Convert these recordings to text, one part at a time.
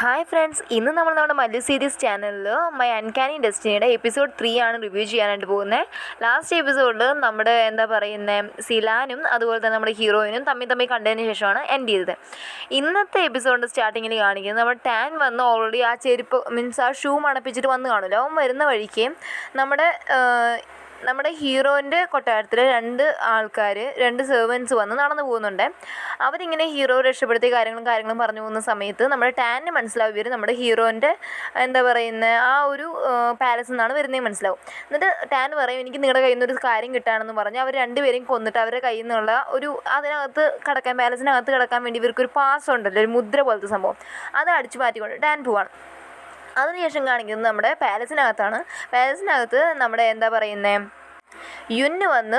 Hi friends, ഇന്ന് നമ്മൾ നമ്മുടെ മല്ലു സീരീസ് ചാനലിൽ മൈ അൺകാനി ഡെസ്റ്റിനിയുടെ എപ്പിസോഡ് 3 ആണ് റിവ്യൂ ചെയ്യാനായിട്ട് പോകുന്നത്. ലാസ്റ്റ് എപ്പിസോഡിൽ നമ്മുടെ സിലാനും അതുപോലെ തന്നെ നമ്മുടെ ഹീറോയിനും തമ്മിൽ കണ്ടതിന് ശേഷമാണ് എൻഡ് ചെയ്തത്. ഇന്നത്തെ എപ്പിസോഡിൻ്റെ സ്റ്റാർട്ടിങ്ങിൽ കാണിക്കുന്നത് നമ്മുടെ ടാൻ വന്ന് ഓൾറെഡി ആ ചെരുപ്പ് ആ ഷൂ മണപ്പിച്ചിട്ട് വന്ന് കാണില്ല. അവൻ വരുന്ന വഴിക്ക് നമ്മുടെ ഹീറോയിൻ്റെ കൊട്ടാരത്തിൽ രണ്ട് സെർവൻസ് വന്ന് നടന്നു പോകുന്നുണ്ട്. അവരിങ്ങനെ ഹീറോ രക്ഷപ്പെടുത്തിയ കാര്യങ്ങളും പറഞ്ഞു പോകുന്ന സമയത്ത് നമ്മുടെ ടാനിന് മനസ്സിലാവും ഇവർ നമ്മുടെ ഹീറോയിൻ്റെ ആ ഒരു പാലസിൽ നിന്നാണ് വരുന്നതെന്ന് മനസ്സിലാവും. എന്നിട്ട് ടാൻ പറയും, എനിക്ക് നിങ്ങളുടെ കയ്യിൽ നിന്നൊരു കാര്യം കിട്ടാണെന്ന് പറഞ്ഞ് അവർ രണ്ടുപേരെയും കൊന്നിട്ട് അവരുടെ കയ്യിൽ നിന്നുള്ള പാലസിനകത്ത് കിടക്കാൻ വേണ്ടി ഇവർക്കൊരു പാസ് ഉണ്ടല്ലോ, ഒരു മുദ്ര പോലത്തെ സംഭവം, അത് അടിച്ചു മാറ്റിക്കൊണ്ട് ടാൻ പോവാണ്. അതിനുശേഷം കാണിക്കുന്നത് നമ്മുടെ പാലസിനകത്ത് നമ്മുടെ യുന്ന് വന്ന്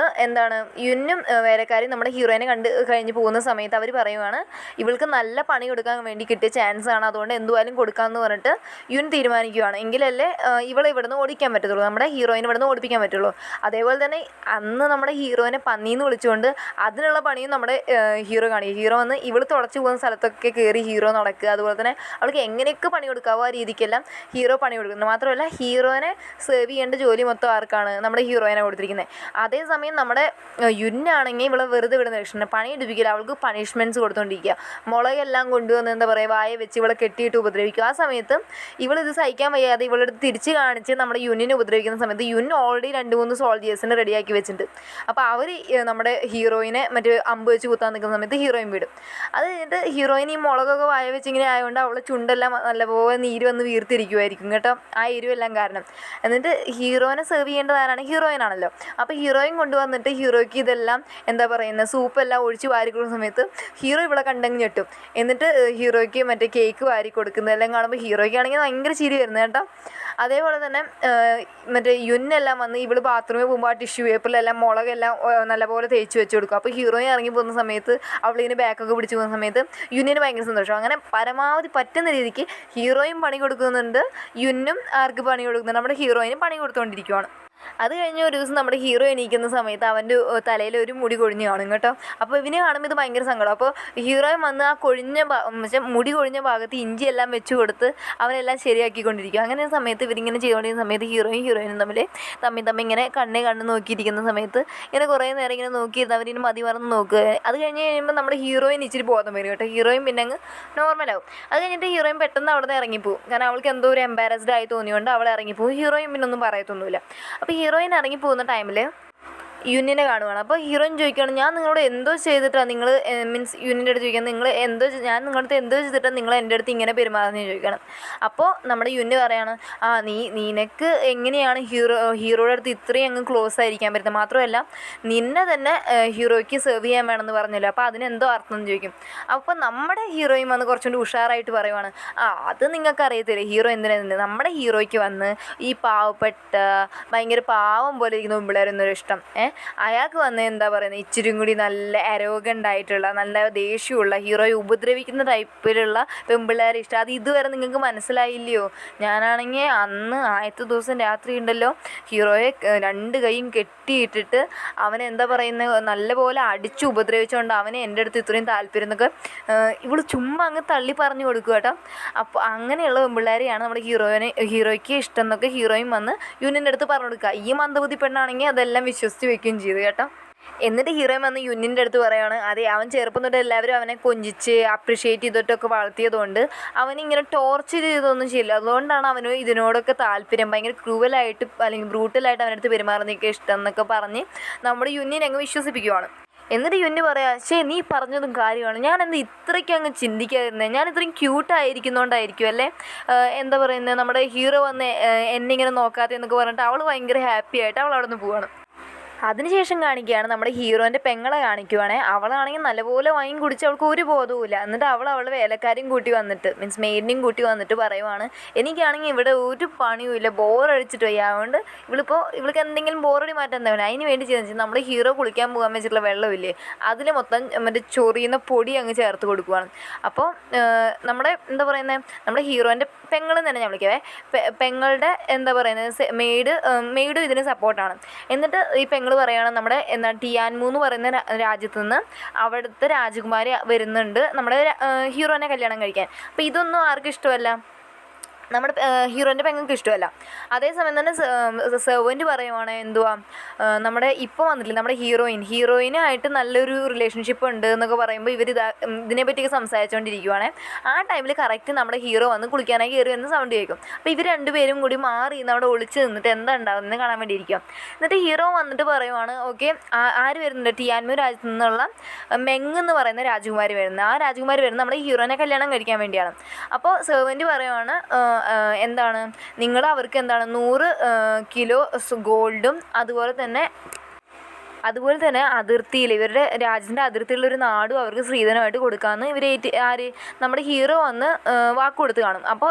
യുന്നും വേലക്കാരും നമ്മുടെ ഹീറോയിനെ കണ്ട് കഴിഞ്ഞ് പോകുന്ന സമയത്ത് അവർ പറയുവാണ്, ഇവൾക്ക് നല്ല പണി കൊടുക്കാൻ വേണ്ടി കിട്ടിയ ചാൻസാണ്, അതുകൊണ്ട് എന്തുവായാലും കൊടുക്കാമെന്ന് പറഞ്ഞിട്ട് യുൻ തീരുമാനിക്കുകയാണ്. എങ്കിലല്ലേ ഇവളെ ഇവിടുന്ന് ഓടിക്കാൻ പറ്റത്തുള്ളൂ, നമ്മുടെ ഹീറോയിനെ ഇവിടുന്ന് ഓടിപ്പിക്കാൻ പറ്റുള്ളൂ. അതേപോലെ തന്നെ അന്ന് നമ്മുടെ ഹീറോയിനെ പന്നീന്ന് വിളിച്ചുകൊണ്ട് അതിനുള്ള പണിയും നമ്മുടെ ഹീറോ വന്ന് ഇവൾ തുടച്ചു പോകുന്ന സ്ഥലത്തൊക്കെ കയറി ഹീറോ നടക്കുക. അതുപോലെ തന്നെ അവൾക്ക് എങ്ങനെയൊക്കെ പണി കൊടുക്കാവോ ആ രീതിക്കെല്ലാം ഹീറോ പണി കൊടുക്കുന്നത്. മാത്രമല്ല ഹീറോയിനെ സേവ് ചെയ്യേണ്ട ജോലി മൊത്തം ആർക്കാണ്? നമ്മുടെ ഹീറോയിനെ കൊടുത്തിരിക്കുന്നത്. അതേസമയം നമ്മുടെ യുന്നാണെങ്കിൽ ഇവളെ വെറുതെ വിടുന്ന ലക്ഷണം, പണി എടുപ്പിക്കില്ല, അവൾക്ക് പണിഷ്മെൻറ്റ്സ് കൊടുത്തുകൊണ്ടിരിക്കുക. മുളകെല്ലാം കൊണ്ടുവന്ന് വായ വെച്ച് ഇവളെ കെട്ടിയിട്ട് ഉപദ്രവിക്കും. ആ സമയത്ത് ഇവളിത് സഹിക്കാൻ വയ്യാതെ ഇവളെടുത്ത് തിരിച്ച് കാണിച്ച് നമ്മുടെ യുന്നിനെ ഉപദ്രവിക്കുന്ന സമയത്ത് യുൻ ഓൾറെഡി 2-3 സോൾജേഴ്സിനെ റെഡിയാക്കി വെച്ചിട്ടുണ്ട്. അപ്പോൾ അവർ നമ്മുടെ ഹീറോയിനെ അമ്പ് വെച്ച് കുത്താൻ നിൽക്കുന്ന സമയത്ത് ഹീറോയിൻ വിടും. അത് കഴിഞ്ഞിട്ട് ഹീറോയിൻ ഈ മുളകൊക്കെ വായ വെച്ച് ഇങ്ങനെ ആയതുകൊണ്ട് അവളെ ചുണ്ടെല്ലാം നല്ലപോലെ നീര് വന്ന് വീർത്തിരിക്കുമായിരിക്കും കേട്ടോ, ആ എരിവെല്ലാം കാരണം. എന്നിട്ട് ഹീറോയിനെ സെർവ് ചെയ്യേണ്ടത് ആരാണ്? ഹീറോയിനാണല്ലോ. അപ്പോൾ ഹീറോയിൻ കൊണ്ടുവന്നിട്ട് ഹീറോയ്ക്ക് ഇതെല്ലാം സൂപ്പെല്ലാം ഒഴിച്ച് വാരി കൊടുക്കുന്ന സമയത്ത് ഹീറോ ഇവിടെ കണ്ടങ്ങ് ഞെട്ടും. എന്നിട്ട് ഹീറോയ്ക്ക് കേക്ക് വാരി കൊടുക്കുന്നതെല്ലാം കാണുമ്പോൾ ഹീറോയ്ക്കാണെങ്കിൽ ഭയങ്കര ചിരി വരുന്നത് കേട്ടോ. അതേപോലെ തന്നെ യുന്നെല്ലാം വന്ന് ഇവള് ബാത്റൂമിൽ പോകുമ്പോൾ ആ ടിഷ്യൂ പേപ്പറിലെല്ലാം മുളകെല്ലാം നല്ലപോലെ തേച്ച് വെച്ച് കൊടുക്കും. അപ്പോൾ ഹീറോയിൻ ഇറങ്ങി പോകുന്ന സമയത്ത് അവളിങ്ങനെ ബാക്കൊക്കെ പിടിച്ച് പോകുന്ന സമയത്ത് യുന്നിന് ഭയങ്കര സന്തോഷം. അങ്ങനെ പരമാവധി പറ്റുന്ന രീതിക്ക് ഹീറോയിൻ പണി കൊടുക്കുന്നുണ്ട്, യുന്നും ആർക്ക് പണി കൊടുക്കുന്നുണ്ട്? നമ്മുടെ ഹീറോയിന് പണി കൊടുത്തുകൊണ്ടിരിക്കുവാണ്. അത് കഴിഞ്ഞ ഒരു ദിവസം നമ്മുടെ ഹീറോ എണീക്കുന്ന സമയത്ത് അവൻ്റെ തലയിൽ ഒരു മുടി കൊഴിഞ്ഞ് കാണും കേട്ടോ. അപ്പോൾ ഇവന് കാണുമ്പോൾ ഇത് ഭയങ്കര സങ്കടം. അപ്പോൾ ഹീറോയിൻ വന്ന് ആ മുടി കൊഴിഞ്ഞ ഭാഗത്ത് ഇഞ്ചിയെല്ലാം വെച്ച് കൊടുത്ത് അവനെല്ലാം ശരിയാക്കിക്കൊണ്ടിരിക്കും. അങ്ങനെ സമയത്ത് ഇവരിങ്ങനെ ചെയ്തുകൊണ്ടിരിക്കുന്ന സമയത്ത് ഹീറോയിനും തമ്മിൽ ഇങ്ങനെ കണ്ണ് നോക്കിയിരിക്കുന്ന സമയത്ത് ഇങ്ങനെ കുറേ നേരം ഇങ്ങനെ നോക്കിയിരുന്ന് അവരിങ്ങനെ മതി മറന്ന് നോക്കുക. അത് കഴിഞ്ഞ് കഴിയുമ്പോൾ നമ്മുടെ ഹീറോയിൻ ഇച്ചിരി ബോധം വരും കേട്ടോ. ഹീറോയിൻ പിന്നെ അങ്ങ് നോർമലാവും. അത് കഴിഞ്ഞിട്ട് ഹീറോയിൻ പെട്ടെന്ന് അവിടെ നിന്ന് ഇറങ്ങിപ്പോവും. കാരണം അവൾക്ക് എന്തോ ഒരു എംബാരസ്ഡ് ആയി തോന്നിയുകൊണ്ട് അവൾ ഇറങ്ങിപ്പോവും. ഹീറോയിൻ പിന്നെ ഒന്നും പറയത്തൊന്നുമില്ല. അപ്പോൾ ഹീറോയിൻ ഇറങ്ങിപ്പോകുന്ന ടൈമിൽ യുന്നിനെ കാണുവാണ്. അപ്പോൾ ഹീറോയിൻ ചോദിക്കുകയാണ്, ഞാൻ നിങ്ങളോട് എന്തോ ചെയ്തിട്ടാണ് നിങ്ങൾ യുന്നിൻ്റെ അടുത്ത് ചോദിക്കുന്നത്, ഞാൻ നിങ്ങളുടെ അടുത്ത് എന്തോ ചെയ്തിട്ടാണ് നിങ്ങൾ എൻ്റെ അടുത്ത് ഇങ്ങനെ പെരുമാറുന്നതെന്ന് ചോദിക്കണം. അപ്പോൾ നമ്മുടെ യുന്ന് പറയാണ്, നിനക്ക് എങ്ങനെയാണ് ഹീറോയുടെ അടുത്ത് ഇത്രയും അങ്ങ് ക്ലോസ് ആയിരിക്കാൻ പറ്റുന്നത്? മാത്രമല്ല നിന്നെ തന്നെ ഹീറോയ്ക്ക് സെർവ് ചെയ്യാൻ വേണമെന്ന് പറഞ്ഞല്ലോ, അപ്പോൾ അതിനെന്തോ അർത്ഥം എന്ന് ചോദിക്കും. അപ്പോൾ നമ്മുടെ ഹീറോയിൻ വന്ന് കുറച്ചുകൂടി ഉഷാറായിട്ട് പറയുവാണ്, അത് നിങ്ങൾക്ക് അറിയത്തില്ലേ ഹീറോ എന്തിനാണ്? നമ്മുടെ ഹീറോയ്ക്ക് വന്ന് ഈ പാവപ്പെട്ട ഭയങ്കര പാവം പോലെ ഇരിക്കുന്ന പിള്ളേരൊന്നും ഇഷ്ടം. അയാൾക്ക് വന്ന് ഇച്ചിരി കൂടി നല്ല അരോഗൻ്റായിട്ടുള്ള നല്ല ദേഷ്യമുള്ള ഹീറോയെ ഉപദ്രവിക്കുന്ന ടൈപ്പിലുള്ള പെൺപിള്ളേരെ ഇഷ്ടം. അത് ഇതുവരെ നിങ്ങൾക്ക് മനസ്സിലായില്ലയോ? ഞാനാണെങ്കിൽ അന്ന് ആദ്യത്തെ ദിവസം രാത്രി ഉണ്ടല്ലോ ഹീറോയെ 2 കൈയും കെട്ടിയിട്ടിട്ട് അവനെ നല്ലപോലെ അടിച്ച് ഉപദ്രവിച്ചുകൊണ്ട് അവനെ എൻ്റെ അടുത്ത് ഇത്രയും താല്പര്യം എന്നൊക്കെ ഇവള് ചുമ്മാ അങ്ങ് തള്ളി പറഞ്ഞു കൊടുക്കുക കേട്ടോ. അപ്പോൾ അങ്ങനെയുള്ള പെൺപിള്ളേരെയാണ് നമ്മുടെ ഹീറോയ്ക്ക് ഇഷ്ടം എന്നൊക്കെ ഹീറോയിൻ വന്ന് യുന്നിൻ്റെ അടുത്ത് പറഞ്ഞു കൊടുക്കുക. ഈ മന്ദബുദ്ധി പെണ്ണാണെങ്കിൽ അതെല്ലാം വിശ്വസിച്ച് വെക്കുകയും ചെയ്തു കേട്ടോ. എന്നിട്ട് ഹീറോയിൻ വന്ന് യുന്നിൻ്റെ അടുത്ത് പറയുകയാണ്, അതെ അവൻ ചെറുപ്പം തൊട്ട് എല്ലാവരും അവനെ കൊഞ്ചിച്ച് അപ്രിഷ്യേറ്റ് ചെയ്തിട്ടൊക്കെ വളർത്തിയതുകൊണ്ട് അവനിങ്ങനെ ടോർച്ചർ ചെയ്തൊന്നും ചെയ്യില്ല, അതുകൊണ്ടാണ് അവന് ഇതിനോടൊക്കെ താല്പര്യം, ഭയങ്കര ക്രൂവലായിട്ട് അല്ലെങ്കിൽ ബ്രൂട്ടലായിട്ട് അവനടുത്ത് പെരുമാറുന്നതൊക്കെ ഇഷ്ടം എന്നൊക്കെ പറഞ്ഞ് നമ്മുടെ യുന്നിനെ അങ്ങ് വിശ്വസിപ്പിക്കുവാണ്. എന്നിട്ട് യുന്ന് പറയാ, നീ പറഞ്ഞതും കാര്യമാണ്, ഞാനെന്ത് ഇത്രയ്ക്ക് അങ്ങ് ചിന്തിക്കാതിരുന്നത്, ഞാൻ ഇത്രയും ക്യൂട്ടായിരിക്കുന്നതുകൊണ്ടായിരിക്കും അല്ലേ നമ്മുടെ ഹീറോ വന്ന് എന്നെ ഇങ്ങനെ നോക്കാതെ എന്നൊക്കെ പറഞ്ഞിട്ട് അവൾ ഭയങ്കര ഹാപ്പി ആയിട്ട് അവൾ അവിടെ നിന്ന് പോവാണ്. അതിനുശേഷം കാണിക്കുകയാണ് നമ്മുടെ ഹീറോയിൻ്റെ പെങ്ങളെ കാണിക്കുവാണേ. അവളാണെങ്കിൽ നല്ലപോലെ വൈൻ കുടിച്ച് അവൾക്ക് ഒരു ബോധവുമില്ല. എന്നിട്ട് അവളുടെ വേലക്കാരെയും കൂട്ടി വന്നിട്ട് മെയ്ഡിനെയും കൂട്ടി വന്നിട്ട് പറയുവാണ്, എനിക്കാണെങ്കിൽ ഇവിടെ ഒരു പണിയുമില്ല, ബോറടിച്ചിട്ട് വയ്യ, അതുകൊണ്ട് ഇവൾക്ക് എന്തെങ്കിലും ബോറടി മാറ്റാൻ എന്താ വേണം, അതിന് വേണ്ടി ചെയ്യുന്നത് നമ്മുടെ ഹീറോ കുളിക്കാൻ പോകാൻ വെച്ചിട്ടുള്ള വെള്ളമില്ലേ അതിൽ മൊത്തം ചൊറിയുന്ന പൊടി അങ്ങ് ചേർത്ത് കൊടുക്കുവാണ്. അപ്പോൾ നമ്മുടെ നമ്മുടെ ഹീറോയിൻ്റെ പെങ്ങളെന്ന് തന്നെ ഞാൻ വിളിക്കാവേ, പെങ്ങളുടെ മെയ്ഡും ഇതിന് സപ്പോർട്ടാണ്. എന്നിട്ട് ഈ പെങ്ങൾ പെങ്ങൾ പറയുകയാണ് നമ്മുടെ ടിയാൻമു എന്ന് പറയുന്ന രാജ്യത്ത് നിന്ന് അവിടുത്തെ രാജകുമാരി വരുന്നുണ്ട് നമ്മുടെ ഹീറോനെ കല്യാണം കഴിക്കാൻ. അപ്പോൾ ഇതൊന്നും ആർക്കും ഇഷ്ടമല്ല, നമ്മുടെ ഹീറോൻ്റെ പെങ്ങൾക്ക് ഇഷ്ടമല്ല. അതേസമയം തന്നെ സെർവൻറ്റ് പറയുവാണ് എന്തുവാ നമ്മുടെ ഇപ്പോൾ വന്നിട്ടില്ല നമ്മുടെ ഹീറോയിനായിട്ട് നല്ലൊരു റിലേഷൻഷിപ്പ് ഉണ്ട് എന്നൊക്കെ പറയുമ്പോൾ ഇവർ ഇതിനെപ്പറ്റിയൊക്കെ സംസാരിച്ചുകൊണ്ടിരിക്കുവാണ്. ആ ടൈമിൽ കറക്റ്റ് നമ്മുടെ ഹീറോ വന്ന് കുളിക്കാനായി കയറി വരുന്ന സൗണ്ട് കേൾക്കും. അപ്പോൾ ഇവർ രണ്ടുപേരും കൂടി മാറി അവിടെ ഒളിച്ച് നിന്നിട്ട് എന്താ ഉണ്ടാകുന്നത് കാണാൻ വേണ്ടി ഇരിക്കും. എന്നിട്ട് ഹീറോ വന്നിട്ട് പറയുവാണ് ഓക്കെ ആര് വരുന്നുണ്ട്, ടിയാൻമു രാജ്യത്തു നിന്നുള്ള മെങ് എന്ന് പറയുന്ന രാജകുമാരി വരുന്നത്. ആ രാജകുമാരി വരുന്നത് നമ്മുടെ ഹീറോനെ കല്യാണം കഴിക്കാൻ വേണ്ടിയാണ്. അപ്പോൾ സെർവൻറ്റ് പറയുവാണ് എന്താണ് നിങ്ങൾ അവർക്ക് എന്താണ് 100 കിലോ ഗോൾഡും അതുപോലെ തന്നെ അതിർത്തിയിൽ ഇവരുടെ രാജ്യത്തിൻ്റെ അതിർത്തിയിലുള്ളൊരു നാടും അവർക്ക് സ്ത്രീധനമായിട്ട് കൊടുക്കാമെന്ന് നമ്മുടെ ഹീറോ വന്ന് വാക്ക് കൊടുത്ത് കാണും. അപ്പോൾ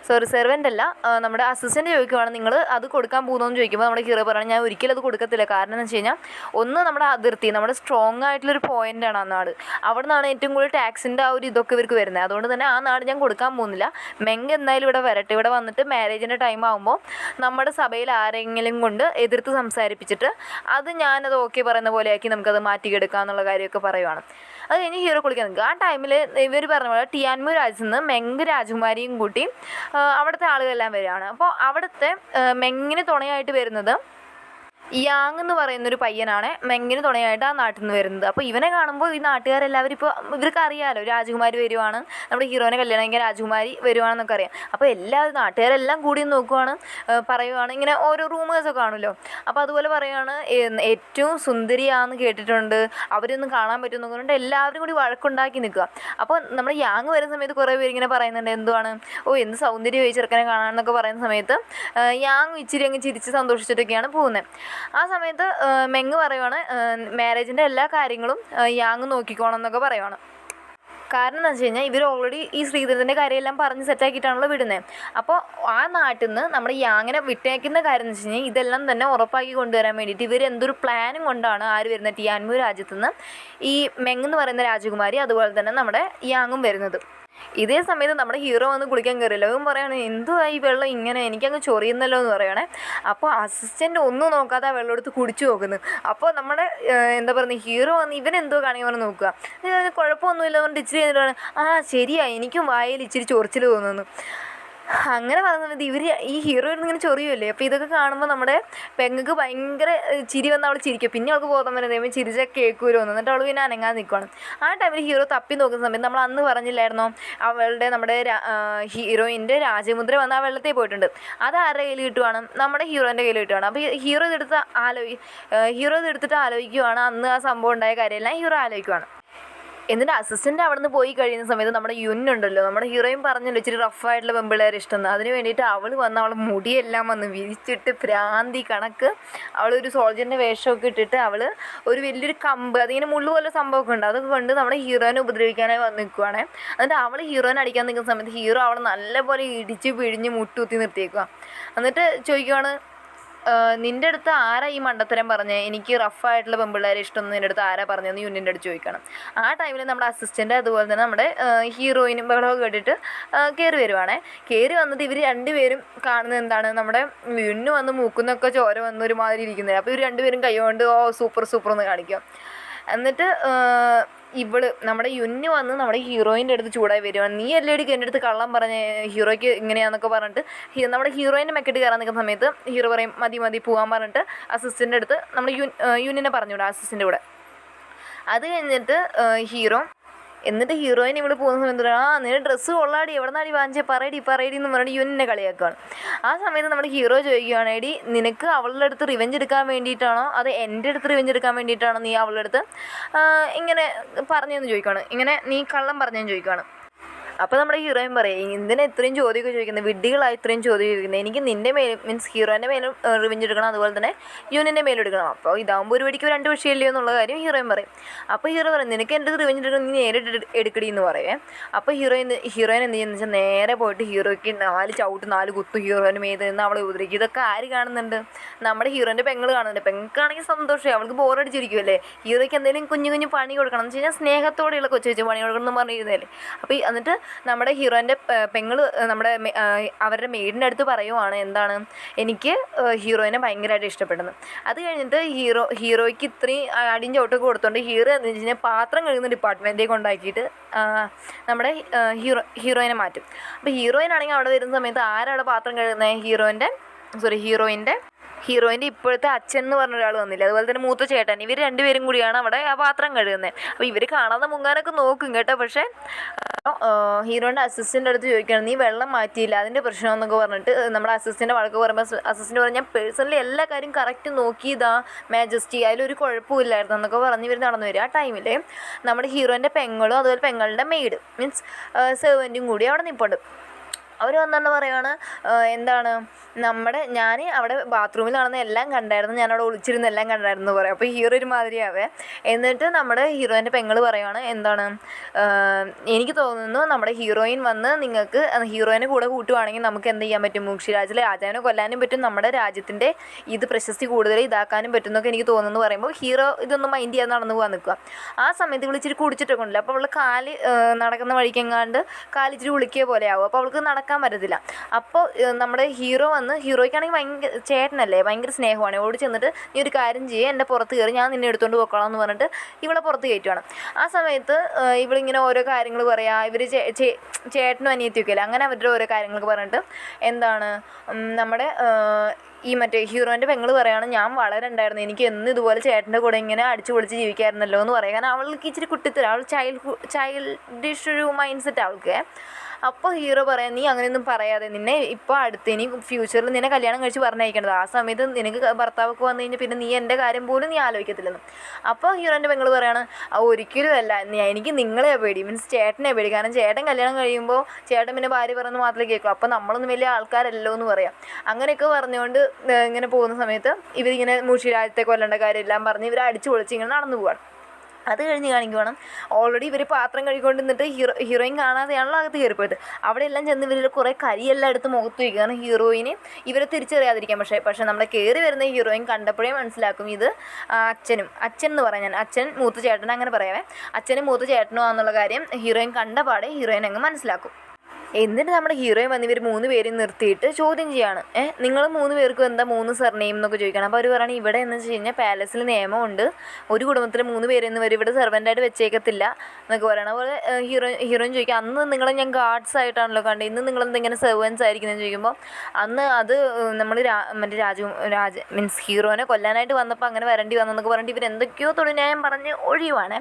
സെർവൻ്റ് അല്ല നമ്മുടെ അസിസ്റ്റൻറ്റ് ചോദിക്കുവാണ് നിങ്ങൾ അത് കൊടുക്കാൻ പോകുന്നതെന്ന് ചോദിക്കുമ്പോൾ നമ്മുടെ ഹീറോ പറയുന്നത് ഞാൻ ഒരിക്കലും അത് കൊടുക്കത്തില്ല. കാരണം എന്ന് വെച്ച് കഴിഞ്ഞാൽ ഒന്ന് നമ്മുടെ അതിർത്തി നമ്മുടെ സ്ട്രോങ് ആയിട്ടുള്ളൊരു പോയിൻ്റാണ് ആ നാട്, അവിടെ നിന്നാണ് ഏറ്റവും കൂടുതൽ ടാക്സിൻ്റെ ആ ഒരു ഇതൊക്കെ ഇവർക്ക് വരുന്നത്. അതുകൊണ്ട് തന്നെ ആ നാട് ഞാൻ കൊടുക്കാൻ പോകുന്നില്ല. മെങ് എന്തായാലും ഇവിടെ വരട്ടെ, ഇവിടെ വന്നിട്ട് മാരേജിൻ്റെ ടൈം ആകുമ്പോൾ നമ്മുടെ സഭയിൽ ആരെങ്കിലും കൊണ്ട് എതിർത്ത് സംസാരിപ്പിച്ചിട്ട് ഞാനത് ഓക്കെ പറയുന്ന പോലെ ആക്കി നമുക്കത് മാറ്റിയെടുക്കാം എന്നുള്ള കാര്യമൊക്കെ പറയുവാണ്. അത് കഴിഞ്ഞ് ഹീറോ കുളിക്കാൻ നിൽക്കുക. ആ ടൈമിൽ ഇവർ പറഞ്ഞ പോലെ ടിയാൻമു രാജ്യത്ത് നിന്ന് മെങ് രാജകുമാരിയും കൂട്ടി അവിടുത്തെ ആളുകളെല്ലാം വരികയാണ്. അപ്പോൾ അവിടുത്തെ മെങ്ങിന് തുണയായിട്ട് വരുന്നത് യാങ് എന്ന് പറയുന്നൊരു പയ്യനാണ് മെങ്ങിന് തുണയായിട്ട് ആ നാട്ടിൽ നിന്ന് വരുന്നത്. അപ്പോൾ ഇവനെ കാണുമ്പോൾ ഈ നാട്ടുകാരെല്ലാവരും ഇപ്പോൾ ഇവർക്ക് അറിയാമല്ലോ രാജകുമാരി വരുവാണ്, നമ്മുടെ ഹീറോനെ കല്യാണം കഴിക്കാൻ രാജകുമാരി വരുവാണെന്നൊക്കെ അറിയാം. അപ്പോൾ നാട്ടുകാരെല്ലാം കൂടി നോക്കുവാണ്, പറയുവാണ് ഇങ്ങനെ ഓരോ റൂമേഴ്സൊക്കെ കാണുമല്ലോ. അപ്പോൾ അതുപോലെ പറയുവാണ് ഏറ്റവും സുന്ദരിയാണെന്ന് കേട്ടിട്ടുണ്ട്, അവരൊന്നും കാണാൻ പറ്റുമെന്ന് പറഞ്ഞിട്ട് എല്ലാവരും കൂടി വഴക്കുണ്ടാക്കി നിൽക്കുക. അപ്പോൾ നമ്മുടെ യാങ് വരുന്ന സമയത്ത് കുറേ പേര് ഇങ്ങനെ പറയുന്നുണ്ട് എന്തുവാണ് എന്ത് സൗന്ദര്യം ഈ ചെറുക്കനെ കാണാമെന്നൊക്കെ പറയുന്ന സമയത്ത് യാങ് ഇച്ചിരി അങ്ങ് ചിരിച്ച് സന്തോഷിച്ചിട്ടൊക്കെയാണ് പോകുന്നത്. ആ സമയത്ത് മെങ് പറയുവാണ് മാരേജിൻ്റെ എല്ലാ കാര്യങ്ങളും യാങ് നോക്കിക്കോണം എന്നൊക്കെ പറയുവാണ്. കാരണം എന്താ വെച്ച് കഴിഞ്ഞാൽ ഇവർ ഓൾറെഡി ഈ ശ്രീധരത്തിൻ്റെ കാര്യമെല്ലാം പറഞ്ഞ് സെറ്റാക്കിയിട്ടാണല്ലോ വിടുന്നത്. അപ്പോൾ ആ നാട്ടിൽ നിന്ന് നമ്മുടെ യാങ്ങിനെ വിട്ടേക്കുന്ന കാര്യം എന്ന് വെച്ച് കഴിഞ്ഞാൽ ഇതെല്ലാം തന്നെ ഉറപ്പാക്കി കൊണ്ടുവരാൻ വേണ്ടിയിട്ട് ഇവർ എന്തൊരു പ്ലാനും കൊണ്ടാണ് വരുന്നത് ടിയാൻമു രാജ്യത്തു നിന്ന് ഈ മെങ് എന്ന് പറയുന്ന രാജകുമാരി അതുപോലെ തന്നെ നമ്മുടെ യാങ്ങും വരുന്നത്. ഇതേ സമയത്ത് നമ്മുടെ ഹീറോ വന്ന് കുളിക്കാൻ കയറിയല്ലോ, അവൻ പറയാണ് എന്തുവാ ഈ വെള്ളം ഇങ്ങനെ എനിക്കങ്ങ് ചൊറിയുന്നല്ലോ എന്ന് പറയണേ. അപ്പോൾ അസിസ്റ്റൻ്റ് ഒന്നും നോക്കാതെ ആ വെള്ളം എടുത്ത് കുടിച്ചു നോക്കുന്നു. അപ്പോൾ നമ്മുടെ എന്താ പറയുക ഹീറോ വന്ന് ഇവനെന്തോ കാണിക്കാൻ പറഞ്ഞ് നോക്കുക, കുഴപ്പമൊന്നുമില്ല പറഞ്ഞിട്ട് ഇച്ചിരി കഴിഞ്ഞിട്ടാണ് ശരിയാ എനിക്കും വായിൽ ഇച്ചിരി ചൊറിച്ചിൽ തോന്നുന്നു. അങ്ങനെ പറഞ്ഞത് ഈ ഹീറോ ഇങ്ങനെ ചൊറിയുമല്ലേ. അപ്പോൾ ഇതൊക്കെ കാണുമ്പോൾ നമ്മുടെ പെങ്ങൾക്ക് ഭയങ്കര ചിരി വന്ന് അവൾ ചിരിക്കും. പിന്നെ അവൾക്ക് ബോധം വരുന്നത് ചിരിച്ചാൽ കേൾക്കുമല്ലോ എന്ന്, എന്നിട്ട് അവൾ പിന്നെ അനങ്ങാതെ നിൽക്കുകയാണ്. ആ ടൈമിൽ ഹീറോ തപ്പി നോക്കുന്ന സമയത്ത് നമ്മൾ അന്ന് പറഞ്ഞില്ലായിരുന്നോ നമ്മുടെ ഹീറോയിൻ്റെ രാജമുദ്ര വന്ന് ആ വെള്ളത്തിൽ പോയിട്ടുണ്ട്. അത് ആരുടെ കയ്യിൽ കിട്ടുവാണ്, നമ്മുടെ ഹീറോൻ്റെ കയ്യിൽ കിട്ടുവാണ്. അപ്പോൾ ഹീറോ ഇതെടുത്തിട്ട് ആലോചിക്കുവാണ് അന്ന് ആ സംഭവം ഉണ്ടായ കാര്യമെല്ലാം ഹീറോ ആലോചിക്കുവാണ്. എന്നിട്ട് അസിസ്റ്റൻ്റ് അവിടെ നിന്ന് പോയി കഴിയുന്ന സമയത്ത് നമ്മുടെ ഉണ്ടല്ലോ, നമ്മുടെ ഹീറോയും പറഞ്ഞല്ലോ ഇച്ചിരി റഫായിട്ടുള്ള പെമ്പിള്ളേരെ ഇഷ്ടമെന്ന്. അതിന് വേണ്ടിയിട്ട് അവൾ വന്ന് അവൾ മുടിയെല്ലാം വന്ന് വിരിച്ചിട്ട് ഭ്രാന്തി കണക്ക് അവളൊരു സോൾജറിൻ്റെ വേഷമൊക്കെ ഇട്ടിട്ട് അവൾ ഒരു വലിയൊരു കമ്പ് അതിങ്ങനെ മുള്ളു പോലെ സംഭവമൊക്കെ ഉണ്ട്, അതൊക്കെ കൊണ്ട് നമ്മുടെ ഹീറോയിനെ ഉപദ്രവിക്കാനായി വന്ന് നിൽക്കുവാണ്. എന്നിട്ട് അവൾ ഹീറോയിനെ അടിക്കാൻ നിൽക്കുന്ന സമയത്ത് ഹീറോ അവൾ നല്ലപോലെ ഇടിച്ച് പിഴിഞ്ഞ് മുട്ടുകുത്തി നിർത്തിയേക്കുക. എന്നിട്ട് ചോദിക്കുവാണ് നിൻ്റെ അടുത്ത് ആരാ ഈ മണ്ടത്തരം പറഞ്ഞേ, എനിക്ക് റഫായിട്ടുള്ള പെമ്പിള്ളേരെ ഇഷ്ടമൊന്നും നിൻ്റെ അടുത്ത് ആരാ പറഞ്ഞതെന്ന് യുന്നിൻ്റെ അടുത്ത് ചോദിക്കണം. ആ ടൈമിൽ നമ്മുടെ അസിസ്റ്റൻ്റ് അതുപോലെ തന്നെ നമ്മുടെ ഹീറോയിനും ബഹളമൊക്കെ കേട്ടിട്ട് കയറി വരുവാണേ. കയറി വന്നിട്ട് ഇവർ രണ്ടുപേരും കാണുന്നത് എന്താണ്, നമ്മുടെ യുന്നു വന്ന് മൂക്കുന്നൊക്കെ ചോര വന്ന് ഒരുമാതിരി ഇരിക്കുന്നത്. അപ്പോൾ ഇവർ രണ്ടുപേരും കൈകൊണ്ട് സൂപ്പർ എന്ന് കാണിക്കും. എന്നിട്ട് നമ്മുടെ യുന്ന് വന്ന് നമ്മുടെ ഹീറോയിൻ്റെ അടുത്ത് ചൂടായി വരുവാണ്, നീ എല്ലാടിക്കും എൻ്റെ അടുത്ത് കള്ളം പറഞ്ഞ് ഹീറോയ്ക്ക് ഇങ്ങനെയാണെന്നൊക്കെ പറഞ്ഞിട്ട് നമ്മുടെ ഹീറോയിൻ്റെ മെക്കെട്ട് കയറാൻ നിൽക്കുന്ന സമയത്ത് ഹീറോ പറയും മതി പോകാൻ പറഞ്ഞിട്ട് അസിസ്റ്റൻ്റെ അടുത്ത് നമ്മുടെ യുന്നിനെ പറഞ്ഞുവിടും അസിസ്റ്റൻ്റെ കൂടെ. അത് കഴിഞ്ഞിട്ട് ഹീറോയിൻ ഇവിടെ പോകുന്ന സമയത്ത് നിന്റെ ഡ്രസ്സ് കൊള്ളാടി എവിടെ നിന്നാടി വാങ്ങിച്ചേ പറയടി എന്ന് പറഞ്ഞിട്ട് യുന്നിനെ കളിയാക്കുകയാണ്. ആ സമയത്ത് നമ്മുടെ ഹീറോ ചോദിക്കുകയാണ് എടി നിനക്ക് അവളുടെ അടുത്ത് റിവെഞ്ച് എടുക്കാൻ വേണ്ടിയിട്ടാണോ അത് എൻ്റെ അടുത്ത് റിവെഞ്ച് എടുക്കാൻ വേണ്ടിയിട്ടാണോ നീ അവളുടെ അടുത്ത് ഇങ്ങനെ പറഞ്ഞതെന്ന് ചോദിക്കുകയാണ്, ഇങ്ങനെ നീ കള്ളം പറഞ്ഞതെന്ന് ചോദിക്കുകയാണ്. അപ്പോൾ നമ്മുടെ ഹീറോയിൻ പറയും എന്തിനാ ഇത്രയും ചോദ്യമൊക്കെ ചോദിക്കുന്നത്, വിഡ്ഢികളായി ഇത്രയും ചോദ്യം ചോദിക്കുന്നത്, എനിക്ക് നിൻ്റെ മേലും മീൻസ് ഹീറോൻ്റെ മേലും റിവെഞ്ച് എടുക്കണം അതുപോലെ തന്നെ യുന്നിൻ്റെ മേലും എടുക്കണം. അപ്പോൾ ഇതാകുമ്പോൾ ഒരു വടിക്ക് രണ്ട് വിഷയമില്ലയോ എന്നുള്ള കാര്യം ഹീറോയിൻ പറയും. അപ്പോൾ ഹീറോ പറയും നിനക്ക് എൻ്റെ റിവെഞ്ച് എടുക്കണം നീ നേരിട്ട് എടുക്കടി എന്ന് പറയേ. അപ്പോൾ ഹീറോയിൻ എന്ത് ചെയ്യുന്നത് വെച്ചാൽ നേരെ പോയിട്ട് ഹീറോയ്ക്ക് 4 കുത്തും ഹീറോയിൻ്റെ മേത്ത് നിന്ന് അവളെ ഉപദ്രവിക്കും. ഇതൊക്കെ ആര് കാണുന്നുണ്ട്, നമ്മുടെ ഹീറോൻ്റെ പെങ്ങൾ കാണുന്നുണ്ട്. പെങ്ങൾക്കാണെങ്കിൽ സന്തോഷമായി, അവൾക്ക് ബോറടിച്ചിരിക്കുമല്ലേ. ഹീറോയ്ക്ക് എന്തെങ്കിലും കുഞ്ഞു പണി കൊടുക്കണം എന്ന് വെച്ച് കഴിഞ്ഞാൽ സ്നേഹത്തോടെയുള്ള കൊച്ചു പണി കൊടുക്കണം എന്ന് പറഞ്ഞിരുന്നല്ലേ. അപ്പോൾ എന്നിട്ട് നമ്മുടെ ഹീറോയിൻ്റെ പെങ്ങൾ അവരുടെ മെയ്ഡിൻ്റെ അടുത്ത് പറയുവാണ് എന്താണ്, എനിക്ക് ഹീറോയിനെ ഭയങ്കരമായിട്ട് ഇഷ്ടപ്പെടുന്നു. അത് കഴിഞ്ഞിട്ട് ഹീറോയ്ക്ക് ഇത്രയും അടിയും ചോട്ടൊക്കെ കൊടുത്തോണ്ട് ഹീറോ എന്ന് വെച്ച് കഴിഞ്ഞാൽ പാത്രം കഴുകുന്ന ഡിപ്പാർട്ട്മെൻറ്റിലേക്ക് കൊണ്ടാക്കിയിട്ട് നമ്മുടെ ഹീറോയിനെ മാറ്റും. അപ്പോൾ ഹീറോയിനാണെങ്കിൽ അവിടെ വരുന്ന സമയത്ത് ആരവിടെ പാത്രം കഴുകുന്നത്? ഹീറോയിൻ്റെ ഇപ്പോഴത്തെ അച്ഛൻ എന്ന് പറഞ്ഞ ഒരാൾ വന്നില്ല, അതുപോലെ തന്നെ മൂത്ത ചേട്ടൻ, ഇവർ രണ്ടുപേരും കൂടിയാണ് അവിടെ ആ പാത്രം കഴുകുന്നത്. അപ്പോൾ ഇവർ കാണാതെ മുങ്ങാനൊക്കെ നോക്കും കേട്ടോ. പക്ഷേ ഹീറോയിൻ്റെ അസിസ്റ്റൻ്റ് അടുത്ത് ചോദിക്കുകയാണ്, നീ വെള്ളം മാറ്റിയില്ല, അതിൻ്റെ പ്രശ്നമെന്നൊക്കെ പറഞ്ഞിട്ട് നമ്മുടെ അസിസ്റ്റൻ്റ് വഴക്ക് പറയുമ്പോൾ അസിസ്റ്റൻ്റ് പറഞ്ഞാൽ ഞാൻ പേഴ്സണലി എല്ലാ കാര്യം കറക്റ്റ് നോക്കിയതാ മാജസ്റ്റി, അതിലൊരു കുഴപ്പമില്ലായിരുന്നു എന്നൊക്കെ പറഞ്ഞ് ഇവർ നടന്നു വരും. ആ ടൈമിൽ നമ്മുടെ ഹീറോയിൻ്റെ പെങ്ങളും അതുപോലെ പെങ്ങളുടെ മെയ്ഡ് മീൻസ് സെർവൻറ്റും കൂടി അവിടെ നിൽപ്പുണ്ട്. അവർ വന്നുകൊണ്ട് പറയുകയാണ് എന്താണ്, ഞാൻ അവിടെ ബാത്റൂമിൽ നടന്ന എല്ലാം കണ്ടായിരുന്നു, ഞാനവിടെ ഒളിച്ചിരുന്ന എല്ലാം കണ്ടായിരുന്നു പറയാം. അപ്പോൾ ഹീറോ ഒരു മാതിരിയാവേ. എന്നിട്ട് നമ്മുടെ ഹീറോയിൻ്റെ പെങ്ങൾ പറയുകയാണ് എന്താണ്, എനിക്ക് തോന്നുന്നു നമ്മുടെ ഹീറോയിൻ വന്ന് നിങ്ങൾക്ക് ഹീറോയിനെ കൂടെ കൂട്ടുവാണെങ്കിൽ നമുക്ക് എന്ത് ചെയ്യാൻ പറ്റും, മൂക്ഷിരാജിലെ രാജാവിനെ കൊല്ലാനും പറ്റും, നമ്മുടെ രാജ്യത്തിൻ്റെ പ്രശസ്തി കൂടുതൽ ഇതാക്കാനും പറ്റും എന്നൊക്കെ എനിക്ക് തോന്നുന്നു പറയുമ്പോൾ ഹീറോ ഇതൊന്നും മൈൻഡ് ചെയ്യാതെ നടന്നു പോകാൻ നിൽക്കുക. ആ സമയത്ത് ഇച്ചിരി കുടിച്ചിട്ടൊക്കെ ഉണ്ടല്ലോ. അപ്പോൾ അവൾ നടക്കുന്ന വഴിക്കെങ്ങാണ്ട് കാലിച്ചിരി ഉളിക്കിയ പോലെ ആവും. അപ്പോൾ അവൾക്ക് നടക്കാൻ പറ്റത്തില്ല. അപ്പോൾ നമ്മുടെ ഹീറോയ്ക്കാണെങ്കിൽ ഭയങ്കര ചേട്ടനല്ലേ, ഭയങ്കര സ്നേഹമാണ്. ഓടി ചെന്നിട്ട് നീ ഒരു കാര്യം ചെയ്യുക, എൻ്റെ പുറത്ത് കയറി, ഞാൻ നിന്നെ എടുത്തുകൊണ്ട് പോയിക്കോളാം എന്ന് പറഞ്ഞിട്ട് ഇവളെ പുറത്ത് കയറ്റുവാണ്. ആ സമയത്ത് ഇവളിങ്ങനെ ഓരോ കാര്യങ്ങൾ പറയുക, ഇവർ ചേട്ടനും അനിയത്തിയൊക്കെ അല്ലേ, അങ്ങനെ അവരുടെ ഓരോ കാര്യങ്ങളൊക്കെ പറഞ്ഞിട്ട് എന്താണ് നമ്മുടെ ഹീറോയിൻ്റെ പെങ്ങൾ പറയുകയാണ്, ഞാൻ വളരെ ഉണ്ടായിരുന്നു, എനിക്ക് എന്ന് ഇതുപോലെ ചേട്ടൻ്റെ കൂടെ ഇങ്ങനെ അടിച്ചു പൊളിച്ച് ജീവിക്കാമായിരുന്നല്ലോ എന്ന് പറയാം. കാരണം അവൾക്ക് ഇച്ചിരി കുട്ടിത്തരം, അവൾ ചൈൽഡിഷ് ഒരു മൈൻഡ് സെറ്റ് അവൾക്ക്. അപ്പോൾ ഹീറോ പറയാം, നീ അങ്ങനെയൊന്നും പറയാതെ, നിന്നെ ഇപ്പോൾ ഇനി ഫ്യൂച്ചറിൽ നിന്നെ കല്യാണം കഴിച്ച് പറഞ്ഞയക്കേണ്ടത്, ആ സമയത്ത് നിനക്ക് ഭർത്താവൊക്കെ വന്നു കഴിഞ്ഞാൽ പിന്നെ നീ എൻ്റെ കാര്യം പോലും നീ ആലോചിക്കത്തില്ലെന്ന്. അപ്പോൾ ഹീറോൻ്റെ പെങ്ങൾ പറയാണ്, ഒരിക്കലും അല്ല, എനിക്ക് നിങ്ങളെ പേടി, മീൻസ് ചേട്ടനെ പേടി, കാരണം ചേട്ടൻ കല്യാണം കഴിയുമ്പോൾ ചേട്ടൻ പിന്നെ ഭാര്യ പറയുന്നത് മാത്രമേ കേൾക്കൂ, അപ്പോൾ നമ്മളൊന്നും വലിയ ആൾക്കാരല്ലോ എന്ന് പറയാം. അങ്ങനെയൊക്കെ പറഞ്ഞുകൊണ്ട് ഇങ്ങനെ പോകുന്ന സമയത്ത് ഇവരിങ്ങനെ മൂഷിരാജ്യത്തെ കൊല്ലേണ്ട കാര്യമെല്ലാം പറഞ്ഞ് ഇവർ അടിച്ചു പൊളിച്ച് ഇങ്ങനെ നടന്നു പോവാണ്. അത് കഴിഞ്ഞ് കാണിക്കുവാണ് ഓൾറെഡി ഇവർ പാത്രം കഴുകിക്കൊണ്ട് നിന്നിട്ട് ഹീറോയിൻ കാണാതെയാണല്ലോ അകത്ത് കയറിപ്പോയത്. അവിടെ എല്ലാം ചെന്ന് ഇവരിൽ കുറേ കരിയെല്ലാം എടുത്ത് മുഖത്ത് വയ്ക്കുക, കാരണം ഹീറോയിന് ഇവരെ തിരിച്ചറിയാതിരിക്കാൻ. പക്ഷേ നമ്മളെ കയറി വരുന്ന ഹീറോയിൻ കണ്ടപ്പോഴേ മനസ്സിലാക്കും ഇത് അച്ഛൻ എന്ന് പറയാൻ, അച്ഛൻ മൂത്ത ചേട്ടൻ അങ്ങനെ പറയാവേ, അച്ഛനും മൂത്ത ചേട്ടനോ ആണെന്നുള്ള കാര്യം ഹീറോയിൻ കണ്ട പാടെ ഹീറോയിൻ അങ്ങ് മനസ്സിലാക്കും. എന്നിട്ട് നമ്മുടെ ഹീറോയിൻ വന്ന് ഇവർ 3 പേരും നിർത്തിയിട്ട് ചോദ്യം ചെയ്യാണ്, നിങ്ങൾ 3 പേർക്കും എന്താ 3 സർനെയിം എന്നൊക്കെ ചോദിക്കണം. അപ്പോൾ അവർ പറയുകയാണ്, ഇവിടെ എന്ന് വെച്ച് കഴിഞ്ഞാൽ പാലസിൽ നിയമമുണ്ട്, ഒരു കുടുംബത്തിൽ 3 പേരെന്ന് വരും, ഇവിടെ സെർവൻ്റായിട്ട് വെച്ചേക്കത്തില്ല എന്നൊക്കെ പറയണം. അപ്പോൾ ഹീറോയിൻ ചോദിക്കുക, അന്ന് നിങ്ങളെ ഞാൻ ഗാർഡ്സ് ആയിട്ടാണല്ലോ കണ്ടത്, ഇന്ന് നിങ്ങളെന്തെങ്ങനെ സെർവൻസ് ആയിരിക്കുന്നതെന്ന് ചോദിക്കുമ്പോൾ അന്ന് അത് നമ്മൾ മീൻസ് ഹീറോനെ കൊല്ലാനായിട്ട് വന്നപ്പോൾ അങ്ങനെ വരേണ്ടി വന്നെന്നൊക്കെ പറഞ്ഞിട്ട് ഇവരെന്തൊക്കെയോ തൊഴിൽന്യായം പറഞ്ഞ് ഒഴിയുവാണ്.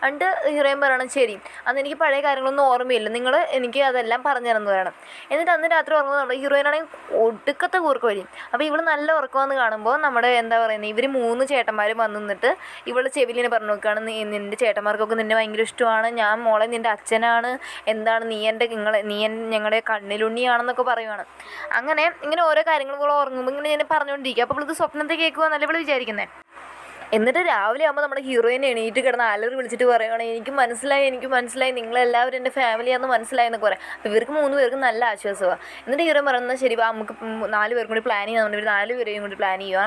എന്നിട്ട് ഹീറോയിൻ പറയണം, ശരി അന്ന് എനിക്ക് പഴയ കാര്യങ്ങളൊന്നും ഓർമ്മയില്ല, നിങ്ങൾ എനിക്ക് അതെല്ലാം പറഞ്ഞു തരുന്നു വേണം. എന്നിട്ട് അന്ന് രാത്രി ഉറങ്ങുമ്പോൾ നമ്മുടെ ഹീറോയിനാണെങ്കിൽ ഒടുക്കത്തെ കൂർക്ക് വരും. അപ്പോൾ ഇവൾ നല്ല ഉറക്കമെന്ന് കാണുമ്പോൾ നമ്മുടെ എന്താ പറയുന്നത്, ഇവർ 3 ചേട്ടന്മാരും വന്നു നിന്നിട്ട് ഇവൾ ചെവിലിനെ പറഞ്ഞു നോക്കുകയാണ്, നിൻ്റെ ചേട്ടന്മാർക്കൊക്കെ നിന്നെ ഭയങ്കര ഇഷ്ടമാണ്, ഞാൻ മോളെ നിൻ്റെ അച്ഛനാണ്, എന്താണ് നീ ഞങ്ങളുടെ കണ്ണിലുണ്ണിയാണെന്നൊക്കെ പറയുവാണ്. അങ്ങനെ ഇങ്ങനെ ഓരോ കാര്യങ്ങൾ ഇവൾ ഉറങ്ങുമ്പോൾ ഇങ്ങനെ ഞാൻ പറഞ്ഞുകൊണ്ടിരിക്കുക. അപ്പോൾ ഇവൾക്ക് സ്വപ്നത്തെ കേൾക്കുമെന്നല്ല ഇവൾ വിചാരിക്കുന്നത്. എന്നിട്ട് രാവിലെ ആകുമ്പോൾ നമ്മുടെ ഹീറോയിനെ എണീറ്റ് കിടന്ന് അലറി വിളിച്ചിട്ട് പറയുകയാണ്, എനിക്ക് മനസ്സിലായി നിങ്ങളെല്ലാവരും എൻ്റെ ഫാമിലിയാണെന്ന് മനസ്സിലായി എന്നൊക്കെ പറയാം. അപ്പോൾ ഇവർക്ക് 3 പേർക്കും നല്ല ആശ്വാസമാണ്. എന്നിട്ട് ഹീറോ പറയുന്നത്, ശരി നമുക്ക് 4 പേർക്കും കൂടി പ്ലാൻ ചെയ്യാൻ, ഇവർ 4 പേരെയും കൂടി പ്ലാൻ ചെയ്യുക.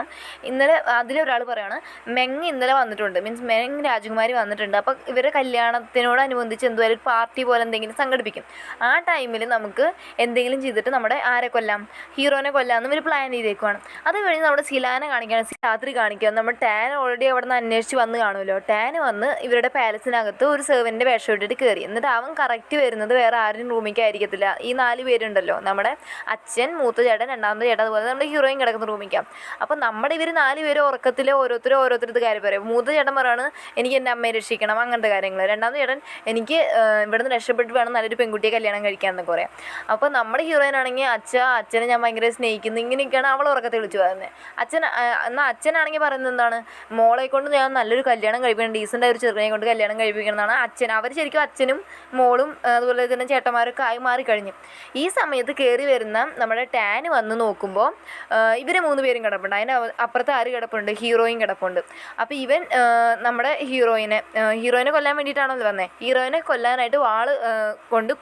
ഇന്നലെ അതിലൊരാൾ പറയുകയാണ്, മെങ് ഇന്നലെ വന്നിട്ടുണ്ട്, മീൻസ് മെങ് രാജകുമാരി വന്നിട്ടുണ്ട്, അപ്പോൾ ഇവരെ കല്യാണത്തിനോടനുബന്ധിച്ച് എന്തുവരെ ഒരു പാർട്ടി പോലെ എന്തെങ്കിലും സംഘടിപ്പിക്കും. ആ ടൈമിൽ നമുക്ക് എന്തെങ്കിലും ചെയ്തിട്ട് നമ്മുടെ ആരെ കൊല്ലാം, ഹീറോനെ കൊല്ലാമെന്ന് ഇവർ പ്ലാൻ ചെയ്തേക്കുവാണ്. അത് കഴിഞ്ഞ് നമ്മുടെ സിലാനെ കാണിക്കുകയാണ്, രാത്രി കാണിക്കുക, നമ്മുടെ ടാൻ ഓൾറെഡി അവിടെ നിന്ന് അന്വേഷിച്ച് വന്ന് കാണുമല്ലോ. ടാൻ വന്ന് ഇവരുടെ പാലസിനകത്ത് ഒരു സെർവൻ്റെ വേഷം ഇട്ടിട്ട് കയറി. എന്നിട്ട് അവൻ കറക്റ്റ് വരുന്നത് വേറെ ആരും റൂമിലേക്കായിരിക്കത്തില്ല, ഈ 4 പേരുണ്ടല്ലോ, നമ്മുടെ അച്ഛൻ, മൂത്ത ചേട്ടൻ, രണ്ടാമത്തെ ചേട്ടൻ, അതുപോലെ നമ്മുടെ ഹീറോയിൻ കിടക്കുന്ന റൂമിലേക്കാം. അപ്പോൾ നമ്മുടെ ഇവർ 4 പേരും ഉറക്കത്തിൽ ഓരോരുത്തരത് കാര്യം പറയും. മൂത്ത ചേട്ടൻ പറയാണ്, എനിക്ക് എൻ്റെ അമ്മയെ രക്ഷിക്കണം, അങ്ങനത്തെ കാര്യങ്ങൾ. രണ്ടാമത്തെ ചേട്ടൻ, എനിക്ക് ഇവിടുന്ന് രക്ഷപ്പെട്ട് വേണം നല്ലൊരു പെൺകുട്ടിയെ കല്യാണം കഴിക്കാൻ എന്നൊക്കെ പറയാം. അപ്പോൾ നമ്മുടെ ഹീറോയിനാണെങ്കിൽ അച്ഛനെ ഞാൻ ഭയങ്കര സ്നേഹിക്കുന്നു, ഇങ്ങനെയൊക്കെയാണ് അവൾ ഉറക്കത്തെ വിളിച്ചു പറയുന്നത്. അച്ഛനാണെങ്കിൽ പറയുന്നത് എന്താണ്, മോളെ കൊണ്ട് ഞാൻ നല്ലൊരു കല്യാണം കഴിപ്പിക്കണം, ഡീസൻ്റ് ഒരു ചെറുക്കനെ കൊണ്ട് കല്യാണം കഴിപ്പിക്കണം എന്നാണ് അച്ഛൻ. അവർ ശരിക്കും അച്ഛനും മോളും അതുപോലെ തന്നെ ചേട്ടന്മാരൊക്കെ ആയി മാറിക്കഴിഞ്ഞു. ഈ സമയത്ത് കയറി വരുന്ന നമ്മുടെ ടാൻ വന്ന് നോക്കുമ്പോൾ ഇവർ 3 പേരും കിടപ്പുണ്ട്. അതിന് അപ്പുറത്ത് ആര് കിടപ്പുണ്ട്, ഹീറോയിൻ കിടപ്പുണ്ട്. അപ്പോൾ ഇവൻ നമ്മുടെ ഹീറോയിനെ കൊല്ലാൻ വേണ്ടിയിട്ടാണല്ലോ വന്നത്. ഹീറോയിനെ കൊല്ലാനായിട്ട് വാള് കൊണ്ട്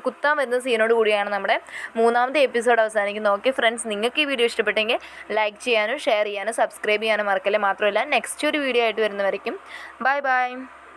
കുത്താൻ വരുന്ന സീനോട് കൂടിയാണ് നമ്മുടെ 3ാമത്തെ എപ്പിസോഡ് അവസാനിക്കുന്നത്. ഓക്കെ ഫ്രണ്ട്സ്, നിങ്ങൾക്ക് ഈ വീഡിയോ ഇഷ്ടപ്പെട്ടെങ്കിൽ ലൈക്ക് ചെയ്യാനും ഷെയർ ചെയ്യാനും സബ്സ്ക്രൈബ് ചെയ്യാനും മറക്കല്ലേ. മാത്രമല്ല നെക്സ്റ്റ് ഒരു വീഡിയോ ആയിട്ട് വരുന്നവരേക്കും ബൈ.